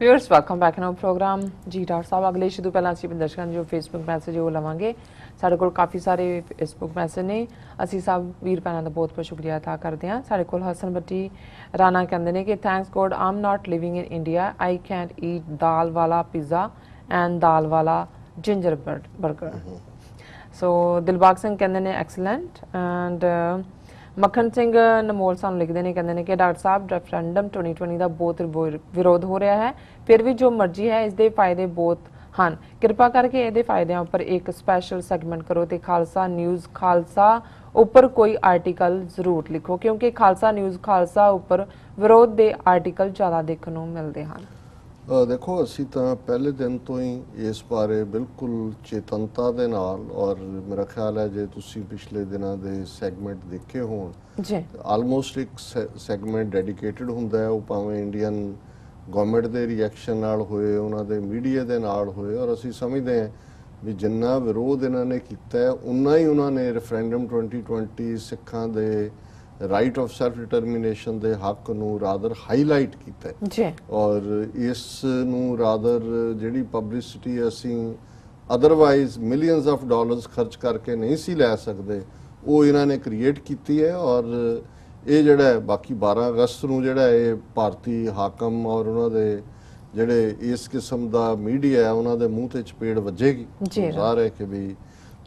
Viewers welcome back in program जी doctor साहब अगले इशू तो पहला ਅਸੀਂ ਦਰਸ਼ਕਾਂ ਜੋ ਫੇਸਬੁੱਕ ਮੈਸੇਜ ਉਹ ਲਵਾਂਗੇ ਸਾਡੇ ਕੋਲ ਕਾਫੀ ਸਾਰੇ ਫੇਸਬੁੱਕ ਮੈਸੇਜ ਨੇ ਅਸੀਂ ਸਭ ਵੀਰ ਭੈਣਾਂ ਦਾ ਬਹੁਤ ਬਹੁਤ ਸ਼ੁਕਰੀਆ ਅਦਾ ਕਰਦੇ ਹਾਂ ਸਾਡੇ ਕੋਲ ਹਸਨ ਬੱਟੀ ਰਾਣਾ ਕਹਿੰਦੇ ਨੇ ਕਿ thanks god I'm not living in India I can't eat dal ਵਾਲਾ ਪੀਜ਼ਾ ਐਂਡ ਦਾਲ ਵਾਲਾ ginger burger so Dilbag Singh ਕਹਿੰਦੇ ਨੇ ਐਕਸਲੈਂਟ ਐਂਡ ਮੱਖਣ ਸਿੰਘ ਨਮੋਲ ਸਾਨੂੰ ਲਿਖਦੇ ਨੇ ਕਹਿੰਦੇ ਨੇ ਕਿ ਡਾਕਟਰ ਸਾਹਿਬ ਰੈਫਰੈਂਡਮ 2020 ਦਾ ਬਹੁਤ ਵਿਰੋਧ ਹੋ ਰਿਹਾ ਹੈ ਫਿਰ ਵੀ ਜੋ ਮਰਜ਼ੀ ਹੈ ਇਸ ਦੇ ਫਾਇਦੇ ਬਹੁਤ ਹਨ ਕਿਰਪਾ ਕਰਕੇ ਇਹਦੇ ਫਾਇਦਿਆਂ ਉੱਪਰ ਇੱਕ ਸਪੈਸ਼ਲ ਸੈਗਮੈਂਟ ਕਰੋ ਤੇ ਖਾਲਸਾ ਨਿਊਜ਼ ਖਾਲਸਾ ਉੱਪਰ ਕੋਈ ਆਰਟੀਕਲ ਜ਼ਰੂਰ ਲਿਖੋ ਕਿਉਂਕਿ ਖਾਲਸਾ ਨਿਊਜ਼ ਖਾਲਸਾ ਉੱਪਰ ਵਿਰੋਧ ਦੇ ਆਰਟੀਕਲ ਜ਼ਿਆਦਾ ਦੇਖਣ ਨੂੰ ਮਿਲਦੇ ਹਨ देखो असी तो पहले दिन तो ही इस बारे बिल्कुल चेतनता दे नाल और मेरा ख्याल है जे तुसी पिछले दिनों दे सैगमेंट देखे होण आलमोस्ट एक सैगमेंट डेडिकेटेड हुंदा है वो भावें इंडियन गवर्नमेंट दे रिएक्शन नाल होए उन्हां दे मीडिया दे नाल होए और असी समझदे हैं भी जिन्ना विरोध इन्हां ने कीता है उन्ना ही उन्हां ने रेफरेंडम 2020 सिखां दे राइट ऑफ सैल्फ डिटरमिनेशन के हक नूं रादर हाईलाइट किया और इस नूं रादर जिहड़ी पब्लिसिटी असीं अदरवाइज मिलियंस ऑफ डॉलर्स खर्च करके नहीं सी लै सकते वो इन्हां ने क्रिएट की है और ये जिहड़ा बाकी 12 अगस्त नूं जिहड़ा ये भारती हाकम और उन्हां दे जिहड़े इस किस्म का मीडिया है उन्हां दे मूँह ते चपेड़ वजेगी ज़ाहिर है कि भी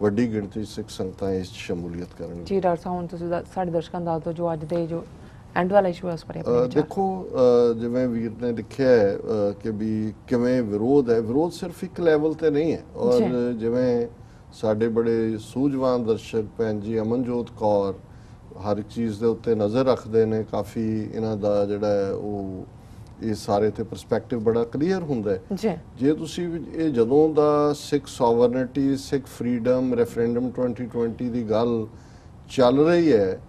ਵੱਡੀ ਗਿਣਤੀ ਸਿੱਖ ਸੰਗਤਾਂ ਇਸ ਸ਼ਮੂਲੀਅਤ ਕਰਨਗੀਆਂ ਜੀ ਡਾਕਟਰ ਸਾਹਿਬ ਹੁਣ ਤੁਸੀਂ ਸਾਡੇ ਦਰਸ਼ਕਾਂ ਦਾ ਦੱਸੋ ਜੋ ਅੱਜ ਦੇ ਜੋ ਐਂਡ ਵਾਲਾ ਇਸ਼ੂ ਹੈ ਉਸ ਬਾਰੇ ਆਪਣੇ ਦੇਖੋ ਜਿਵੇਂ ਵੀਰ ਨੇ ਲਿਖਿਆ ਹੈ ਕਿ ਵੀ ਕਿਵੇਂ ਵਿਰੋਧ ਹੈ ਵਿਰੋਧ ਸਿਰਫ ਇੱਕ ਲੈਵਲ ਤੇ ਨਹੀਂ ਹੈ ਔਰ ਜਿਵੇਂ ਸਾਡੇ ਬੜੇ ਸੂਝਵਾਨ ਦਰਸ਼ਕ ਭੈਣ ਜੀ ਅਮਨਜੋਤ ਕੌਰ ਹਰ ਇੱਕ ਚੀਜ਼ ਦੇ ਉੱਤੇ ਨਜ਼ਰ ਰੱਖਦੇ ਨੇ ਕਾਫੀ ਇਹਨਾਂ ਦਾ ਜਿਹੜਾ ਹੈ ਉਹ ਇਹ ਸਾਰੇ ਤੇ ਪਰਸਪੈਕਟਿਵ ਬੜਾ ਕਲੀਅਰ ਹੁੰਦਾ ਹੈ ਜੇ ਤੁਸੀਂ ਇਹ ਜਦੋਂ ਦਾ ਸਿੱਖ ਸੋਵਰਨਿਟੀ ਸਿੱਖ ਫਰੀडम ਰੈਫਰੈਂਡਮ 2020 ਦੀ ਗੱਲ ਚੱਲ ਰਹੀ ਹੈ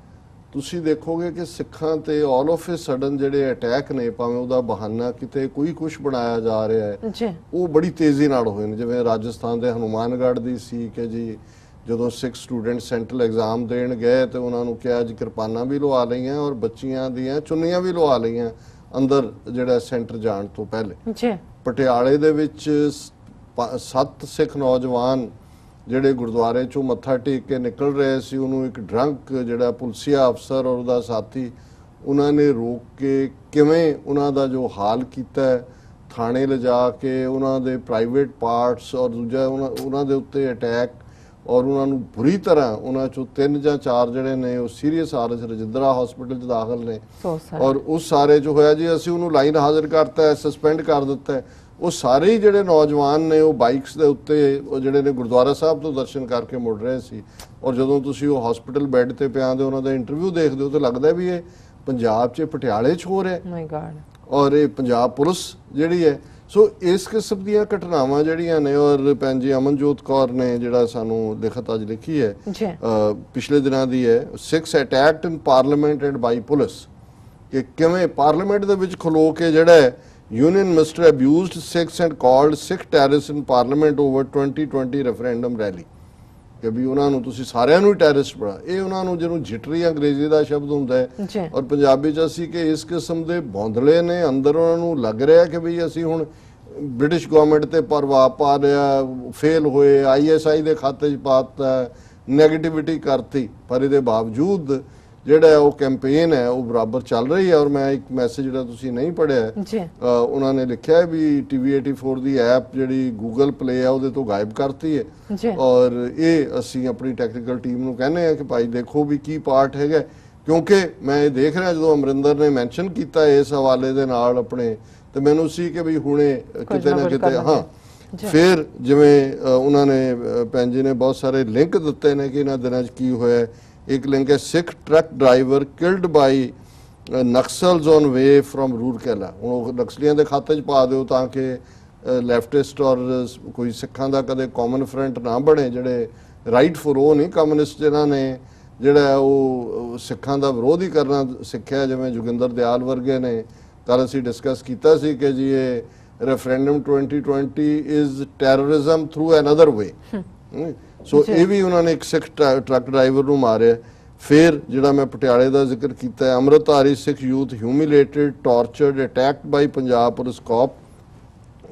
ਤੁਸੀਂ ਦੇਖੋਗੇ ਕਿ ਸਿੱਖਾਂ ਤੇ ਆਲ ਆਫ ਅ ਸਡਨ ਜਿਹੜੇ ਅਟੈਕ ਨੇ ਭਾਵੇਂ ਉਹਦਾ ਬਹਾਨਾ ਕਿਤੇ ਕੋਈ ਕੁਛ ਬਣਾਇਆ ਜਾ ਰਿਹਾ ਹੈ ਉਹ ਬੜੀ ਤੇਜ਼ੀ ਨਾਲ ਹੋਏ ਨੇ ਜਿਵੇਂ ਰਾਜਸਥਾਨ ਦੇ ਹਨੂਮਾਨਗੜ੍ਹ ਦੀ ਸੀ ਕਿ ਜੀ ਜਦੋਂ ਸਿੱਖ ਸਟੂਡੈਂਟ ਸੈਂਟਰਲ ਐਗਜ਼ਾਮ ਦੇਣ ਗਏ ਤੇ ਉਹਨਾਂ ਨੂੰ ਕਿਹਾ ਜੀ ਕਿਰਪਾਨਾਂ ਵੀ ਲਵਾ ਲਈਆਂ ਔਰ ਬੱਚੀਆਂ ਦੀਆਂ ਚੁੰਨੀਆਂ ਵੀ ਲਵਾ ਲਈਆਂ अंदर जिहड़ा सेंटर जाण तो पहले पटियाले दे विच 7 सिख नौजवान जिहड़े गुरुद्वारे चों मत्था टेक के निकल रहे सी उन्होंने एक ड्रंक जिहड़ा पुलिसिया अफसर और उहदा साथी उन्होंने रोक के किवें उन्हां दा जो हाल कीता थाणे लिजा के उन्हां दे प्राइवेट पार्ट्स और दूजा उन्हां दे उत्ते अटैक और उन्होंने बुरी तरह उन्होंने चो 3 या 4 ਜਿਹੜੇ ਨੇ ਉਹ ਸੀਰੀਅਸ ਹਾਲਤ ਰਜਿੰਦਰਾ ਹਸਪੀਟਲ 'ਚ ਦਾਖਲ ਨੇ ਔਰ ਉਸ ਸਾਰੇ ਜੋ ਹੋਇਆ ਜੀ ਅਸੀਂ ਉਹਨੂੰ ਲਾਈਨ ਹਾਜ਼ਰ ਕਰਤਾ ਹੈ ਸਸਪੈਂਡ ਕਰ ਦਿੱਤਾ ਹੈ ਉਹ ਸਾਰੇ ਹੀ ਜਿਹੜੇ ਨੌਜਵਾਨ ਨੇ ਉਹ ਬਾਈਕਸ ਦੇ ਉੱਤੇ ਉਹ ਜਿਹੜੇ ਨੇ ਗੁਰਦੁਆਰਾ ਸਾਹਿਬ ਤੋਂ ਦਰਸ਼ਨ ਕਰਕੇ ਮੁੜ ਰਹੇ ਸੀ ਔਰ ਜਦੋਂ ਤੁਸੀਂ ਉਹ ਹਸਪੀਟਲ ਬੈੱਡ ਤੇ ਪਿਆ ਦੇ ਉਹਨਾਂ ਦਾ ਇੰਟਰਵਿਊ ਦੇਖਦੇ ਹੋ ਤਾਂ ਲੱਗਦਾ ਵੀ ਇਹ ਪੰਜਾਬ 'ਚ ਪਟਿਆਲੇ 'ਚ ਹੋ ਰਿਹਾ ਮਾਈ ਗॉड ਔਰ ਇਹ ਪੰਜਾਬ ਪੁਲਿਸ ਜਿਹੜੀ ਹੈ ਸੋ ਇਸ ਕਿਸਮ ਦੀਆਂ ਘਟਨਾਵਾਂ ਜਿਹੜੀਆਂ ਨੇ ਔਰ ਭੈਣ ਜੀ ਅਮਨਜੋਤ ਕੌਰ ਨੇ ਜਿਹੜਾ ਸਾਨੂੰ ਲਿਖਤ ਅੱਜ ਲਿਖੀ ਹੈ ਪਿਛਲੇ ਦਿਨਾਂ ਦੀ ਹੈ Sikhs attacked in parliament and by police ਕਿ ਕਿਵੇਂ ਪਾਰਲੀਮੈਂਟ ਦੇ ਵਿੱਚ ਖਲੋ ਕੇ ਜਿਹੜਾ union minister abused Sikhs and called Sikh terrorist in parliament over 2020 referendum rally ਕਿ ਵੀ ਉਹਨਾਂ ਨੂੰ ਤੁਸੀਂ ਸਾਰਿਆਂ ਨੂੰ ਟੈਰਰਿਸਟ ਬਣਾ ਇਹ ਉਹਨਾਂ ਨੂੰ ਜਿਹਨੂੰ ਜਿਟਰੀ ਅੰਗਰੇਜ਼ੀ ਦਾ ਸ਼ਬਦ ਹੁੰਦਾ ਹੈ ਔਰ ਪੰਜਾਬੀ 'ਚ ਅਸੀਂ ਕਿ ਇਸ ਕਿਸਮ ਦੇ ਬੌਂਦਲੇ ਨੇ ਅੰਦਰ ਉਹਨਾਂ ਨੂੰ ਲੱਗ ਰਿਹਾ ਕਿ ਵੀ ਅਸੀਂ ਹੁਣ ਬ੍ਰਿਟਿਸ਼ ਗਵਰਨਮੈਂਟ ਤੇ ਪ੍ਰਭਾਵ ਪਾ ਰਿਹਾ ਫੇਲ ਹੋਏ ISI ਦੇ ਖਾਤੇ 'ਚ ਪਾਤਾ ਨੈਗੇਟਿਵਿਟੀ ਕਰਤੀ ਪਰ ਇਹਦੇ ਬਾਵਜੂਦ ਜਿਹੜਾ ਉਹ ਕੈਂਪੇਨ ਹੈ ਉਹ ਬਰਾਬਰ ਚੱਲ ਰਹੀ ਹੈ ਔਰ ਮੈਂ ਇੱਕ ਮੈਸੇਜ ਜਿਹੜਾ ਤੁਸੀਂ ਨਹੀਂ ਪੜ੍ਹਿਆ ਉਹਨਾਂ ਨੇ ਲਿਖਿਆ ਵੀ TV84 ਦੀ ਐਪ ਜਿਹੜੀ ਗੂਗਲ ਪਲੇ ਆ ਉਹਦੇ ਤੋਂ ਗਾਇਬ ਕਰਤੀ ਹੈ ਔਰ ਇਹ ਅਸੀਂ ਆਪਣੀ ਟੈਕਨੀਕਲ ਟੀਮ ਨੂੰ ਕਹਿੰਦੇ ਆ ਕਿ ਭਾਈ ਦੇਖੋ ਵੀ ਕੀ ਪਾਰਟ ਹੈਗਾ ਕਿਉਂਕਿ ਮੈਂ ਇਹ ਦੇਖ ਰਿਹਾ ਜਦੋਂ ਅਮਰਿੰਦਰ ਨੇ ਮੈਂਸ਼ਨ ਕੀਤਾ ਇਸ ਹਵਾਲੇ ਦੇ ਨਾਲ ਆਪਣੇ ਤੇ ਮੈਨੂੰ ਸੀ ਕਿ ਵੀ ਹੁਣੇ ਕਿਤੇ ਨਾ ਕਿਤੇ ਹਾਂ ਫਿਰ ਜਿਵੇਂ ਉਹਨਾਂ ਨੇ ਭੈਣ ਜੀ ਨੇ ਬਹੁਤ ਸਾਰੇ ਲਿੰਕ ਦਿੱਤੇ ਨੇ ਕਿ ਇਹਨਾਂ ਦਿਨਾਂ 'ਚ ਕੀ ਹੋਇਆ एक लिंक है Sikh truck driver killed by Naxals on way from Rourkela हूँ नक्सलियां के खाते च पा दो ताकि लैफ्टिस्ट और कोई सिखां का कदे कॉमन फ्रंट ना बने जोड़े राइट फॉर वो नहीं कम्यूनिस्ट जिन्होंने जोड़ा वो सिखां का विरोध ही करना सीखा जिमें जोगिंदर दयाल वर्गे ने कल असी डिस्कस किया कि जी ये referendum 2020 is terrorism through another way so ये भी उन्होंने एक सिख ट्रक ड्राइवर ਨੂੰ ਮਾਰਿਆ ਫਿਰ ਜਿਹੜਾ ਮੈਂ ਪਟਿਆਲੇ ਦਾ ਜ਼ਿਕਰ ਕੀਤਾ ਹੈ Amritdhari Sikh youth humiliated tortured attacked by Punjab police cop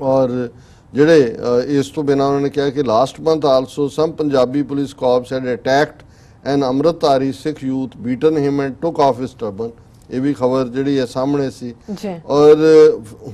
ਔਰ ਜਿਹੜੇ ਇਸ ਤੋਂ ਬਿਨਾਂ ਉਹਨਾਂ ਨੇ ਕਿਹਾ ਕਿ last month also some Punjabi police cops had attacked an Amritdhari Sikh youth beaten him and took off his turban. ਇਹ ਵੀ ਖਬਰ ਜਿਹੜੀ ਹੈ ਸਾਹਮਣੇ ਸੀ। ਔਰ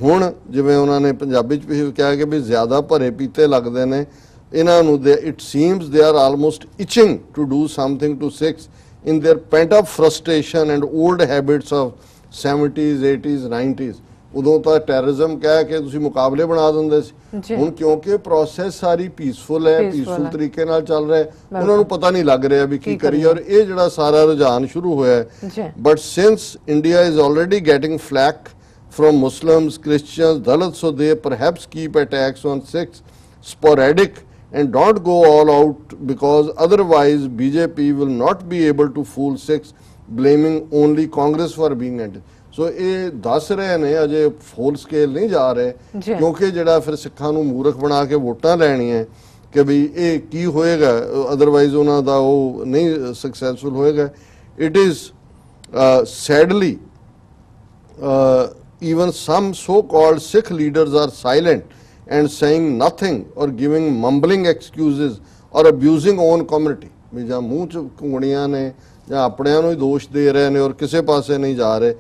ਹੁਣ ਜਿਵੇਂ ਉਹਨਾਂ ਨੇ ਪੰਜਾਬੀ 'ਚ ਵੀ ਕਿਹਾ ਕਿ ਵੀ ਜ਼ਿਆਦਾ ਭਰੇ ਪੀਤੇ ਲੱਗਦੇ ਨੇ ਇਹਨਾਂ ਨੂੰ, it seems they are almost itching to do something to Sikhs in their pent up frustration and old habits of 70s 80s 90s। ਉਦੋਂ ਤਾਂ ਟੈਰਰਿਜ਼ਮ ਕਹਿ ਕੇ ਤੁਸੀਂ ਮੁਕਾਬਲੇ ਬਣਾ ਦਿੰਦੇ ਸੀ। ਹੁਣ ਕਿਉਂਕਿ ਪ੍ਰੋਸੈਸ ਸਾਰੀ ਪੀਸਫੁਲ ਹੈ, ਪੀਸਫੁਲ ਤਰੀਕੇ ਨਾਲ ਚੱਲ ਰਿਹਾ, ਉਹਨਾਂ ਨੂੰ ਪਤਾ ਨਹੀਂ ਲੱਗ ਰਿਹਾ ਵੀ ਕੀ ਕਰੀਏ। ਔਰ ਇਹ ਜਿਹੜਾ ਸਾਰਾ ਰੁਝਾਨ ਸ਼ੁਰੂ ਹੋਇਆ ਹੈ, but since India is already getting flak from Muslims, Christians, Dalits, so they perhaps keep attacks on Sikhs sporadic and don't go all out, because otherwise BJP will not be able to fool Sikhs, blaming only Congress for being anti। ਸੋ ਇਹ ਦੱਸ ਰਹੇ ਨੇ ਅਜੇ ਫੁੱਲ scale ਨਹੀਂ ਜਾ ਰਹੇ, ਕਿਉਂਕਿ ਜਿਹੜਾ ਫਿਰ ਸਿੱਖਾਂ ਨੂੰ ਮੂਰਖ ਬਣਾ ਕੇ ਵੋਟਾਂ ਲੈਣੀਆਂ ਕਿ ਵੀ ਇਹ ਕੀ ਹੋਏਗਾ, ਅਦਰਵਾਈਜ਼ ਉਹਨਾਂ ਦਾ ਉਹ ਨਹੀਂ ਸਕਸੈਸਫੁਲ ਹੋਏਗਾ। It is sadly even some so-called Sikh leaders are silent and saying nothing or giving mumbling excuses or abusing own community। ਵੀ ਜਾਂ ਮੂੰਹ ਚ ਕੁੰਗੜੀਆਂ ਨੇ ਜਾਂ ਆਪਣਿਆਂ ਨੂੰ ਹੀ ਦੋਸ਼ ਦੇ ਰਹੇ ਨੇ ਔਰ ਕਿਸੇ ਪਾਸੇ ਨਹੀਂ ਜਾ ਰਹੇ।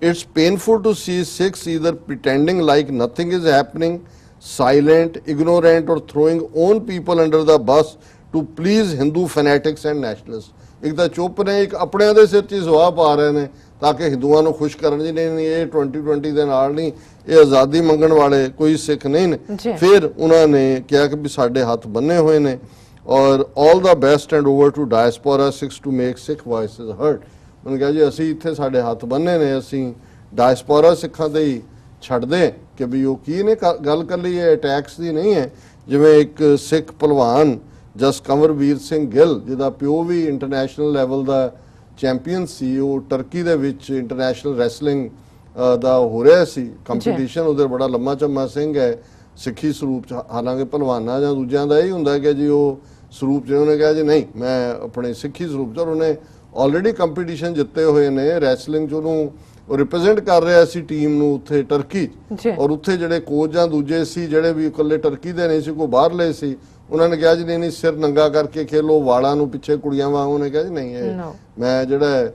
It's painful to see Sikhs either pretending like nothing is happening, silent, ignorant or throwing own people under the bus to please Hindu fanatics and nationalists। ਇੱਕ ਤਾਂ ਚੁੱਪ ਨੇ, ਇੱਕ ਆਪਣਿਆਂ ਦੇ ਸਿਰ 'ਚ ਹੀ ਸਵਾਹ ਪਾ ਰਹੇ ਨੇ ਤਾਂ ਕਿ ਹਿੰਦੂਆਂ ਨੂੰ ਖੁਸ਼ ਕਰਨ ਜੀ। ਨਹੀਂ ਇਹ 2020 ਦੇ ਨਾਲ ਨਹੀਂ, ਇਹ ਆਜ਼ਾਦੀ ਮੰਗਣ ਵਾਲੇ ਕੋਈ ਸਿੱਖ ਨਹੀਂ ਨੇ। ਫਿਰ ਉਹਨਾਂ ਨੇ ਕਿਹਾ ਕਿ ਵੀ ਸਾਡੇ ਹੱਥ ਬੰਨੇ ਹੋਏ ਨੇ ਔਰ all the best and over to diaspora Sikhs to make Sikh voices heard. ਉਹਨੇ ਕਿਹਾ ਜੀ ਅਸੀਂ ਇੱਥੇ ਸਾਡੇ ਹੱਥ ਬੰਨੇ ਨੇ, ਅਸੀਂ ਡਾਇਸਪੋਰਾ ਸਿੱਖਾਂ ਦੇ ਹੀ ਛੱਡਦੇ ਕਿ ਵੀ ਉਹ ਕੀ ਨੇ। ਗੱਲ ਕਰ ਲਈ ਇਹ ਅਟੈਕਸ ਦੀ ਨਹੀਂ ਹੈ। ਜਿਵੇਂ ਇੱਕ ਸਿੱਖ ਭਲਵਾਨ ਜਕਵਰਬੀਰ ਸਿੰਘ ਗਿੱਲ, ਜਿਹਦਾ ਪਿਓ ਵੀ ਇੰਟਰਨੈਸ਼ਨਲ ਲੈਵਲ ਦਾ ਚੈਂਪੀਅਨ ਸੀ, ਉਹ ਟਰਕੀ ਦੇ ਵਿੱਚ ਇੰਟਰਨੈਸ਼ਨਲ ਰੈਸਲਿੰਗ ਦਾ ਹੋ ਰਿਹਾ ਸੀ ਕੰਪੀਟੀਸ਼ਨ। ਉਹਦੇ ਬੜਾ ਲੰਮਾ ਚੰਮਾ ਸਿੰਘ ਹੈ ਸਿੱਖੀ ਸਰੂਪ 'ਚ, ਹਾਲਾਂਕਿ ਭਲਵਾਨਾਂ ਜਾਂ ਦੂਜਿਆਂ ਦਾ ਇਹ ਹੁੰਦਾ ਕਿ ਜੀ ਉਹ ਸਰੂਪ 'ਚ, ਉਹਨੇ ਕਿਹਾ ਜੀ ਨਹੀਂ ਮੈਂ ਆਪਣੇ ਸਿੱਖੀ ਸਰੂਪ 'ਚ। ਔਰ ਉਹਨੇ ਆਲਰੇਡੀ ਕੰਪੀਟੀਸ਼ਨ ਜਿੱਤੇ ਹੋਏ ਨੇ ਰੈਸਲਿੰਗ 'ਚ, ਉਹਨੂੰ ਉਹ ਰਿਪਰੈਜ਼ੈਂਟ ਕਰ ਰਿਹਾ ਸੀ ਟੀਮ ਨੂੰ ਉੱਥੇ ਟਰਕੀ 'ਚ। ਔਰ ਉੱਥੇ ਜਿਹੜੇ ਕੋਚ ਜਾਂ ਦੂਜੇ ਸੀ ਜਿਹੜੇ ਵੀ ਇਕੱਲੇ ਟਰਕੀ ਦੇ ਨਹੀਂ ਸੀ, ਕੋਈ ਬਾਹਰਲੇ ਸੀ, ਉਹਨਾਂ ਨੇ ਕਿਹਾ ਜੀ ਨਹੀਂ ਸਿਰ ਨੰਗਾ ਕਰਕੇ ਖੇਲੋ, ਵਾਲਾਂ ਨੂੰ ਪਿੱਛੇ ਕੁੜੀਆਂ ਵਾਂਗ। ਉਹਨੇ ਕਿਹਾ ਜੀ ਨਹੀਂ ਇਹ ਮੈਂ ਜਿਹੜਾ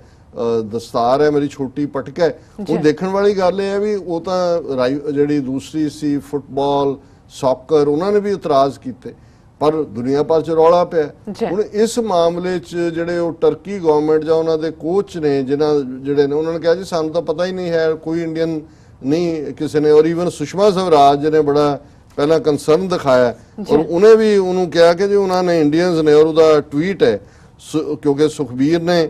ਦਸਤਾਰ ਹੈ ਮੇਰੀ ਛੋਟੀ ਪਟਕ ਹੈ। ਉਹ ਦੇਖਣ ਵਾਲੀ ਗੱਲ ਇਹ ਹੈ ਵੀ ਉਹ ਤਾਂ ਜਿਹੜੀ ਦੂਸਰੀ ਸੀ ਫੁੱਟਬਾਲ ਸੌਕਰ, ਉਹਨਾਂ ਨੇ ਵੀ ਇਤਰਾਜ਼ ਕੀਤੇ ਪਰ ਦੁਨੀਆ ਭਰ 'ਚ ਰੌਲਾ ਪਿਆ। ਹੁਣ ਇਸ ਮਾਮਲੇ 'ਚ ਜਿਹੜੇ ਉਹ ਟਰਕੀ ਗਵਰਨਮੈਂਟ ਜਾਂ ਉਹਨਾਂ ਦੇ ਕੋਚ ਨੇ ਜਿਹੜੇ ਨੇ, ਉਹਨਾਂ ਨੇ ਕਿਹਾ ਜੀ ਸਾਨੂੰ ਤਾਂ ਪਤਾ ਹੀ ਨਹੀਂ ਹੈ, ਕੋਈ ਇੰਡੀਅਨ ਨਹੀਂ ਕਿਸੇ ਨੇ। ਔਰ ਈਵਨ ਸੁਸ਼ਮਾ ਸਵਰਾਜ ਨੇ ਬੜਾ ਪਹਿਲਾਂ ਕੰਸਰਨ ਦਿਖਾਇਆ ਔਰ ਉਹਨੇ ਵੀ ਉਹਨੂੰ ਕਿਹਾ ਕਿ ਜੀ ਉਹਨਾਂ ਨੇ ਇੰਡੀਅਨਸ ਨੇ। ਔਰ ਉਹਦਾ ਟਵੀਟ ਹੈ ਕਿਉਂਕਿ ਸੁਖਬੀਰ ਨੇ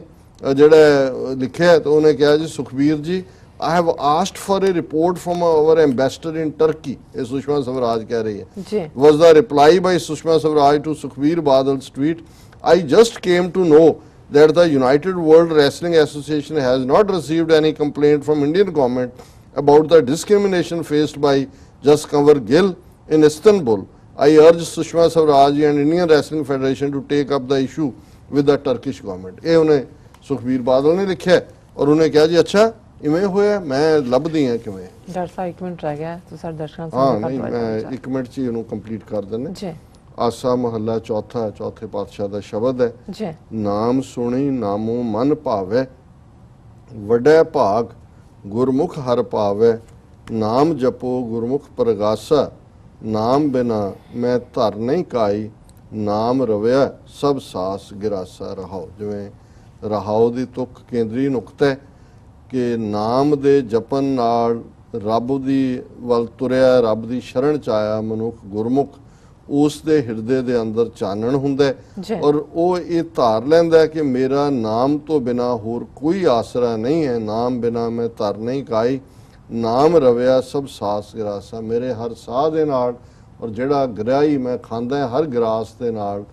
ਜਿਹੜਾ ਲਿਖਿਆ ਤਾਂ ਉਹਨੇ ਕਿਹਾ ਜੀ ਸੁਖਬੀਰ ਜੀ I have asked for a report from our ambassador in Turkey, ਇਹ ਸੁਸ਼ਮਾ ਸਵਰਾਜ ਕਹਿ ਰਹੀ ਹੈ, was the reply by Sushma Swaraj to Sukhbir Badal's tweet। I just came to know that the United World Wrestling Association has not received any complaint from Indian government about the discrimination faced by Jakawarbir Gill in Istanbul। I urge Sushma Swaraj and Indian Wrestling Federation to take up the issue with the Turkish government। ਇਹ ਉਹਨੇ ਸੁਖਬੀਰ ਬਾਦਲ ਨੇ ਲਿਖਿਆ ਔਰ ਉਹਨੇ ਕਿਹਾ ਜੀ ਅੱਛਾ ਇਵੇਂ ਹੋਇਆ, ਮੈਂ ਲੱਭਦੀ ਹਾਂ ਕਿਵੇਂ। ਡਾਕਟਰ ਸਾਹਿਬ 1 ਮਿੰਟ ਰਹਿ ਗਿਆ ਤੁਸੀਂ ਸਾਡੇ ਦਰਸ਼ਕਾਂ ਨੂੰ। ਹਾਂ ਨਹੀਂ ਮੈਂ 1 ਮਿੰਟ 'ਚ ਇਹਨੂੰ ਕੰਪਲੀਟ ਕਰ ਦਿੰਦੇ ਜੀ। ਆਸਾ ਮਹੱਲਾ ਚੌਥਾ, ਚੌਥੇ ਪਾਤਸ਼ਾਹ ਦਾ ਸ਼ਬਦ ਹੈ ਜੀ। ਨਾਮ ਸੁਣੀ ਨਾਮੋ ਮਨ ਭਾਵੈ, ਵੱਡਾ ਭਾਗ ਗੁਰਮੁਖ ਹਰ ਭਾਵੈ। ਨਾਮ ਜਪੋ ਗੁਰਮੁਖ ਪ੍ਰਗਾਸਾ, ਨਾਮ ਬਿਨਾ ਮੈਂ ਧਰ ਨਹੀਂ ਕਾਈ। ਨਾਮ ਰਵਿਆ ਸਭ ਸਾਸ ਗਿਰਾਸਾ। ਰਹਾਓ, ਜਿਵੇਂ ਰਹਾਓ ਦੀ ਤੁਕ ਕੇਂਦਰੀ ਨੁਕਤਾ ਹੈ ਕਿ ਨਾਮ ਦੇ ਜਪਨ ਨਾਲ ਰੱਬ ਦੀ ਵੱਲ ਤੁਰਿਆ, ਰੱਬ ਦੀ ਸ਼ਰਨ 'ਚ ਆਇਆ ਮਨੁੱਖ ਗੁਰਮੁਖ, ਉਸ ਦੇ ਹਿਰਦੇ ਦੇ ਅੰਦਰ ਚਾਨਣ ਹੁੰਦਾ ਔਰ ਉਹ ਇਹ ਧਾਰ ਲੈਂਦਾ ਕਿ ਮੇਰਾ ਨਾਮ ਤੋਂ ਬਿਨਾ ਹੋਰ ਕੋਈ ਆਸਰਾ ਨਹੀਂ ਹੈ। ਨਾਮ ਬਿਨਾ ਮੈਂ ਧਰ ਨਹੀਂ ਕਾਈ। ਨਾਮ ਰਵਿਆ ਸਭ ਸਾਸ ਗਰਾਸਾ, ਮੇਰੇ ਹਰ ਸਾਹ ਦੇ ਨਾਲ ਔਰ ਜਿਹੜਾ ਗਰਾਈ ਮੈਂ ਖਾਂਦਾ ਹਰ ਗਰਾਸ ਦੇ ਨਾਲ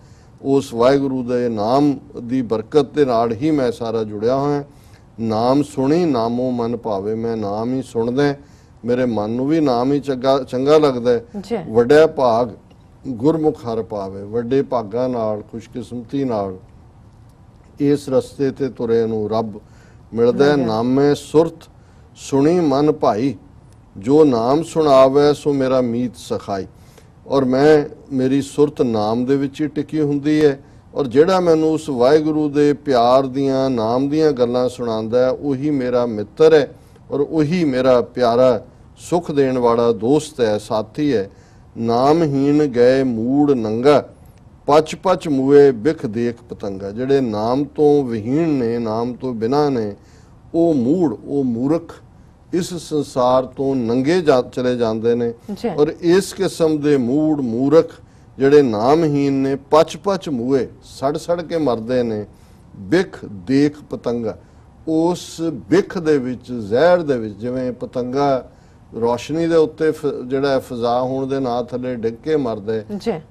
ਉਸ ਵਾਹਿਗੁਰੂ ਦੇ ਨਾਮ ਦੀ ਬਰਕਤ ਦੇ ਨਾਲ ਹੀ ਮੈਂ ਸਾਰਾ ਜੁੜਿਆ ਹੋਇਆ। ਨਾਮ ਸੁਣੀ ਨਾਮੋ ਮਨ ਭਾਵੇ, ਮੈਂ ਨਾਮ ਹੀ ਸੁਣਦਾ, ਮੇਰੇ ਮਨ ਨੂੰ ਵੀ ਨਾਮ ਹੀ ਚੰਗਾ ਲੱਗਦਾ। ਵੱਡਾ ਭਾਗ ਗੁਰਮੁਖ ਹਰ ਪਾਵੇ, ਵੱਡੇ ਭਾਗਾਂ ਨਾਲ ਖੁਸ਼ਕਿਸਮਤੀ ਨਾਲ ਇਸ ਰਸਤੇ ਤੇ ਤੁਰੇ ਨੂੰ ਰੱਬ ਮਿਲਦਾ। ਨਾਮੇ ਸੁਰਤ ਸੁਣੀ ਮਨ ਭਾਈ, ਜੋ ਨਾਮ ਸੁਣਾਵੇ ਸੋ ਮੇਰਾ ਮੀਤ ਸਖਾਈ। ਔਰ ਮੈਂ ਮੇਰੀ ਸੁਰਤ ਨਾਮ ਦੇ ਵਿੱਚ ਹੀ ਟਿਕੀ ਹੁੰਦੀ ਹੈ, ਔਰ ਜਿਹੜਾ ਮੈਨੂੰ ਉਸ ਵਾਹਿਗੁਰੂ ਦੇ ਪਿਆਰ ਦੀਆਂ ਨਾਮ ਦੀਆਂ ਗੱਲਾਂ ਸੁਣਾਉਂਦਾ ਹੈ ਉਹੀ ਮੇਰਾ ਮਿੱਤਰ ਹੈ, ਔਰ ਉਹੀ ਮੇਰਾ ਪਿਆਰਾ ਸੁਖ ਦੇਣ ਵਾਲਾ ਦੋਸਤ ਹੈ, ਸਾਥੀ ਹੈ। ਨਾਮਹੀਨ ਗਏ ਮੂੜ ਨੰਗਾ, ਪਚ ਪਚ ਮੂਏ ਬਿਖ ਦੇਖ ਪਤੰਗਾ। ਜਿਹੜੇ ਨਾਮ ਤੋਂ ਵਿਹੀਣ ਨੇ, ਨਾਮ ਤੋਂ ਬਿਨਾਂ ਨੇ, ਉਹ ਮੂੜ, ਉਹ ਮੂਰਖ ਇਸ ਸੰਸਾਰ ਤੋਂ ਨੰਗੇ ਚਲੇ ਜਾਂਦੇ ਨੇ। ਔਰ ਇਸ ਕਿਸਮ ਦੇ ਮੂੜ ਮੂਰਖ ਜਿਹੜੇ ਨਾਮਹੀਨ ਨੇ, ਪਚ ਪਚ ਮੂਏ, ਸੜ ਸੜ ਕੇ ਮਰਦੇ ਨੇ। ਬਿਖ ਦੇਖ ਪਤੰਗਾ, ਉਸ ਬਿਖ ਦੇ ਵਿੱਚ, ਜ਼ਹਿਰ ਦੇ ਵਿੱਚ, ਜਿਵੇਂ ਪਤੰਗਾ ਰੋਸ਼ਨੀ ਦੇ ਉੱਤੇ ਜਿਹੜਾ ਫਜ਼ਾ ਹੋਣ ਦੇ ਨਾਂ ਥੱਲੇ ਡਿੱਗ ਕੇ ਮਰਦੇ,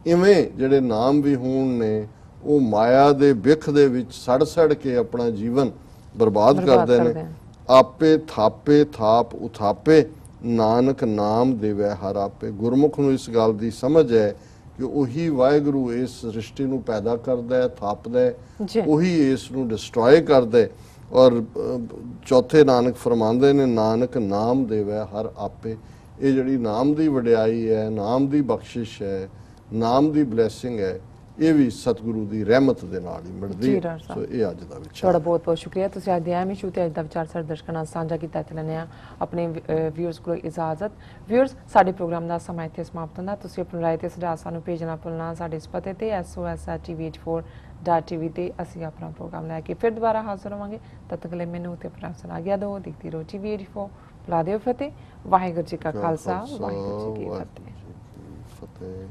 ਇਵੇਂ ਜਿਹੜੇ ਨਾਮ ਵਿਹੂਣ ਨੇ ਉਹ ਮਾਇਆ ਦੇ ਬਿਖ ਦੇ ਵਿੱਚ ਸੜ ਸੜ ਕੇ ਆਪਣਾ ਜੀਵਨ ਬਰਬਾਦ ਕਰਦੇ ਨੇ। ਆਪੇ ਥਾਪੇ ਥਾਪ ਉਥਾਪੇ, ਨਾਨਕ ਨਾਮ ਦੇਵੇ ਹਰ ਆਪੇ। ਗੁਰਮੁਖ ਨੂੰ ਇਸ ਗੱਲ ਦੀ ਸਮਝ ਹੈ ਕਿ ਉਹੀ ਵਾਹਿਗੁਰੂ ਇਸ ਸ੍ਰਿਸ਼ਟੀ ਨੂੰ ਪੈਦਾ ਕਰਦਾ ਹੈ, ਥਾਪਦਾ ਹੈ, ਉਹੀ ਇਸ ਨੂੰ ਡਿਸਟਰੋਏ ਕਰਦਾ ਹੈ। ਔਰ ਚੌਥੇ ਨਾਨਕ ਫਰਮਾਉਂਦੇ ਨੇ, ਨਾਨਕ ਨਾਮ ਦੇਵੇ ਹਰ ਆਪੇ। ਇਹ ਜਿਹੜੀ ਨਾਮ ਦੀ ਵਡਿਆਈ ਹੈ, ਨਾਮ ਦੀ ਬਖਸ਼ਿਸ਼ ਹੈ, ਨਾਮ ਦੀ ਬਲੈਸਿੰਗ ਹੈ, ਇਹ ਵੀ ਸਤਿਗੁਰੂ ਦੀ ਰਹਿਮਤ ਦੇ ਨਾਲ ਹੀ ਮਿਲਦੀ ਹੈ। ਸੋ ਇਹ ਅੱਜ ਦਾ ਵਿਚਾਰ। ਤੁਹਾਡਾ ਬਹੁਤ ਬਹੁਤ ਸ਼ੁਕਰੀਆ, ਤੁਸੀਂ ਅੱਜ ਦੇ ਐਮ ਇਸ਼ੂ ਤੇ ਅੱਜ ਦਾ ਵਿਚਾਰ ਸਾਡੇ ਦਰਸ਼ਕਾਂ ਨਾਲ ਸਾਂਝਾ ਕੀਤਾ। ਤੇ ਲੈਂਦੇ ਹਾਂ ਆਪਣੇ ਵਿਊਅਰਸ ਕੋਲ ਇਜਾਜ਼ਤ। ਵਿਊਅਰਸ, ਸਾਡੇ ਪ੍ਰੋਗਰਾਮ ਦਾ ਸਮਾਂ ਇੱਥੇ ਸਮਾਪਤ ਹੁੰਦਾ। ਤੁਸੀਂ ਆਪਣੀ ਰਾਏ ਤੇ ਸੁਝਾਅ ਸਾਨੂੰ ਭੇਜਣਾ ਭੁੱਲਣਾ। ਸਾਡੇ ਇਸ ਪਤੇ ਤੇ SOS@tv84.tv ਤੇ ਅਸੀਂ ਆਪਣਾ ਪ੍ਰੋਗਰਾਮ ਲੈ ਕੇ ਫਿਰ ਦੁਬਾਰਾ ਹਾਜ਼ਰ ਹੋਵਾਂਗੇ। ਤਦ ਤੱਕ ਲਈ ਮੈਨੂੰ ਤੇ ਆਪਣਾ ਸੁਣਾ ਗਿਆ ਦੋ ਦੇਖਦੀ ਰਹੋ TV84। ਬੁਲਾ ਦਿਓ ਫਤਿਹ। ਵਾਹਿਗੁਰੂ ਜੀ ਕਾ ਖਾਲਸਾ, ਵਾਹਿਗੁਰੂ ਜੀ ਕੀ ਫਤਿਹ।